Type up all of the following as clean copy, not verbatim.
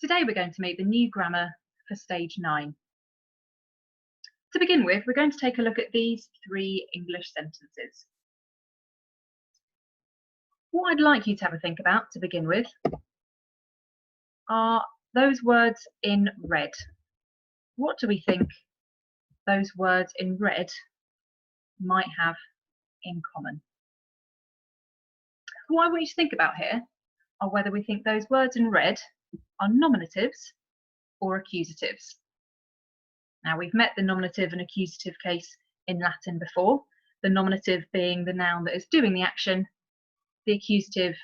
Today we're going to meet the new grammar for stage 9. To begin with, we're going to take a look at these 3 English sentences. What I'd like you to have a think about to begin with are those words in red. What do we think those words in red might have in common? What I want you to think about here are whether we think those words in red are nominatives or accusatives. Now, we've met the nominative and accusative case in Latin before, the nominative being the noun that is doing the action, the accusative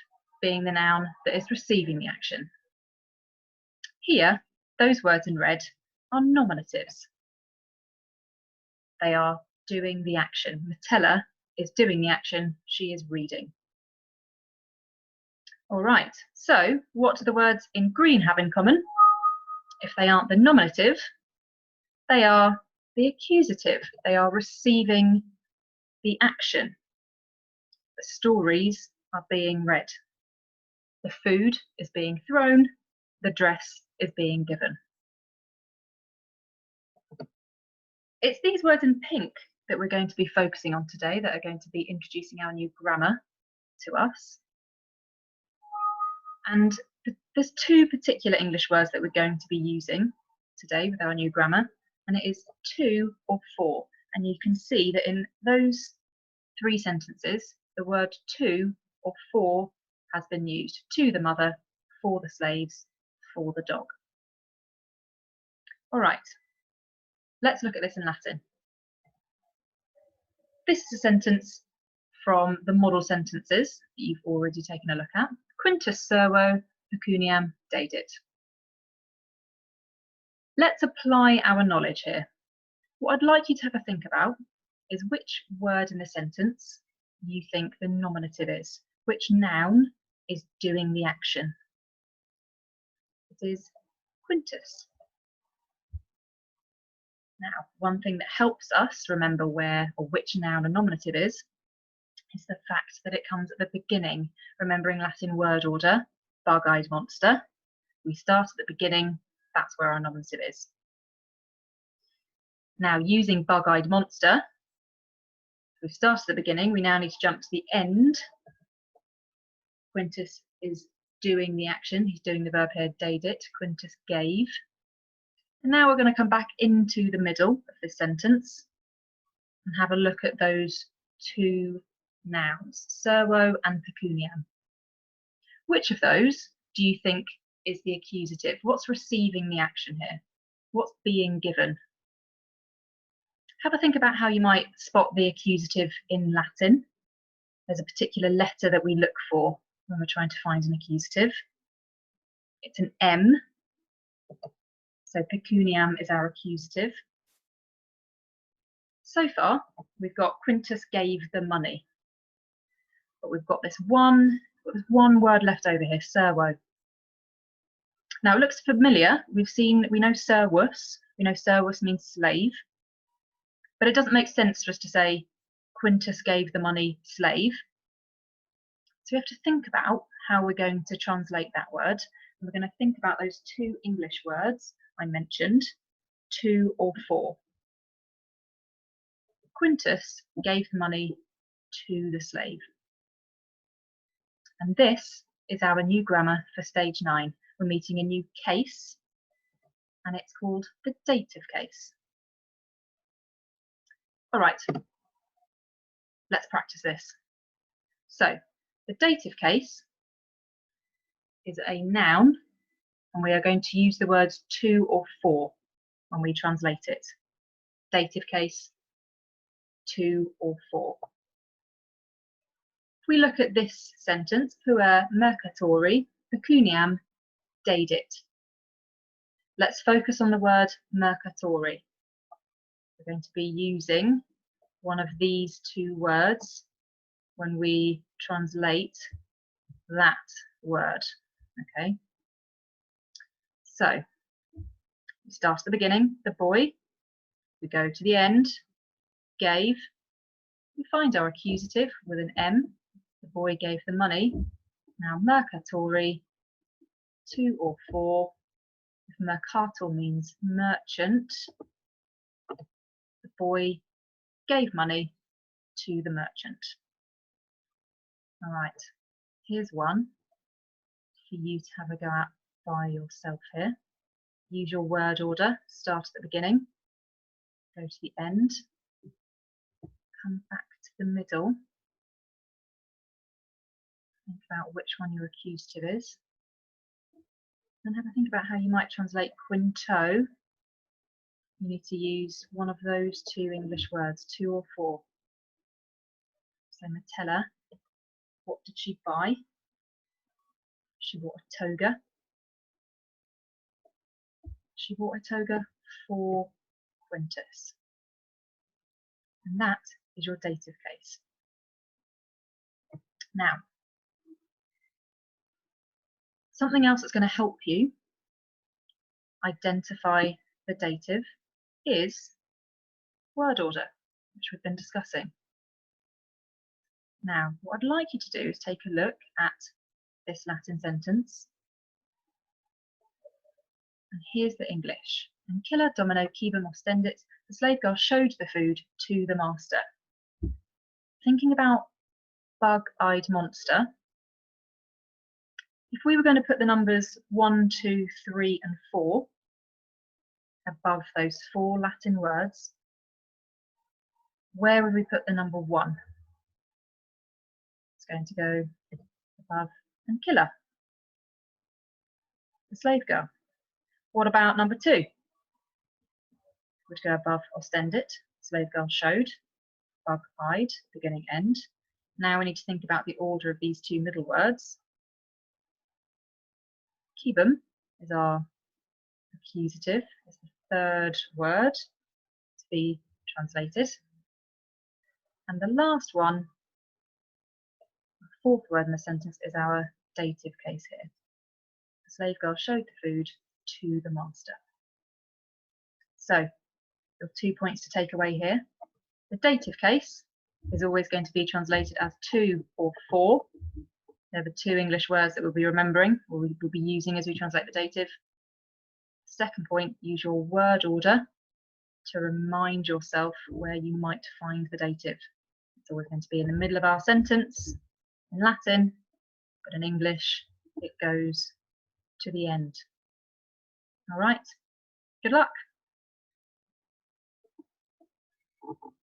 being the noun that is receiving the action. Here, those words in red are nominatives. They are doing the action. The teller is doing the action, she is reading. All right, so what do the words in green have in common? If they aren't the nominative, they are the accusative. They are receiving the action. The stories are being read. The food is being thrown. The dress is being given. It's these words in pink that we're going to be focusing on today that are going to be introducing our new grammar to us. And there's 2 particular English words that we're going to be using today with our new grammar, and it is to or for. And you can see that in those 3 sentences, the word to or for has been used. To the mother, for the slaves, for the dog. All right, let's look at this in Latin. This is a sentence from the model sentences that you've already taken a look at. Quintus servo pecuniam dedit. Let's apply our knowledge here. What I'd like you to have a think about is which word in the sentence you think the nominative is. Which noun is doing the action? It is Quintus. Now, one thing that helps us remember where or which noun a nominative is the fact that it comes at the beginning. Remembering Latin word order, bug-eyed monster. We start at the beginning, that's where our nominative is. Now, using bug-eyed monster, we've started at the beginning, we now need to jump to the end. Quintus is doing the action, he's doing the verb here, dedit. Quintus gave. And now we're going to come back into the middle of this sentence and have a look at those 2 nouns, servo and pecuniam. Which of those do you think is the accusative? What's receiving the action here? What's being given? Have a think about how you might spot the accusative in Latin. There's a particular letter that we look for when we're trying to find an accusative. It's an M, so pecuniam is our accusative. So far, we've got Quintus gave the money. But we've got this one word left over here, servo. Now it looks familiar. We know servus. We know servus means slave. But it doesn't make sense for us to say Quintus gave the money slave. So we have to think about how we're going to translate that word. And we're going to think about those 2 English words I mentioned, to or for. Quintus gave the money to the slave. And this is our new grammar for stage 9. We're meeting a new case, and it's called the dative case. All right, let's practice this. So, the dative case is a noun, and we are going to use the words to or for when we translate it. Dative case, to or for. If we look at this sentence, puer mercatori pecuniam dedit. Let's focus on the word mercatori. We're going to be using one of these 2 words when we translate that word. Okay. So we start at the beginning, the boy. We go to the end, gave. We find our accusative with an M. The boy gave the money. Now mercatori, to or for, If mercator means merchant, the boy gave money to the merchant. All right, here's one for you to have a go at by yourself here. Use your word order, start at the beginning, go to the end, come back to the middle, think about which one your accusative is, and have a think about how you might translate quinto. You need to use one of those two English words, 2 or 4. So Matella, what did she buy? She bought a toga. She bought a toga for Quintus. And that is your dative case. Now, something else that's going to help you identify the dative is word order, which we've been discussing. Now, what I'd like you to do is take a look at this Latin sentence. And here's the English. Ancilla domino cibum ostendit, the slave girl showed the food to the master. Thinking about bug-eyed monster, if we were going to put the numbers 1, 2, 3 and 4 above those 4 Latin words, where would we put the number 1? It's going to go above Ancilla, the slave girl. What about number 2? Would go above ostendit, slave girl showed, bug-eyed, beginning end. Now we need to think about the order of these 2 middle words. Cibum is our accusative, is the 3rd word to be translated. And the last one, the 4th word in the sentence, is our dative case here. The slave girl showed the food to the master. So, your 2 points to take away here. The dative case is always going to be translated as 2 or 4. They're the 2 English words that we'll be remembering, or we'll be using as we translate the dative. Second point, use your word order to remind yourself where you might find the dative. It's always going to be in the middle of our sentence in Latin, but in English it goes to the end. All right, good luck.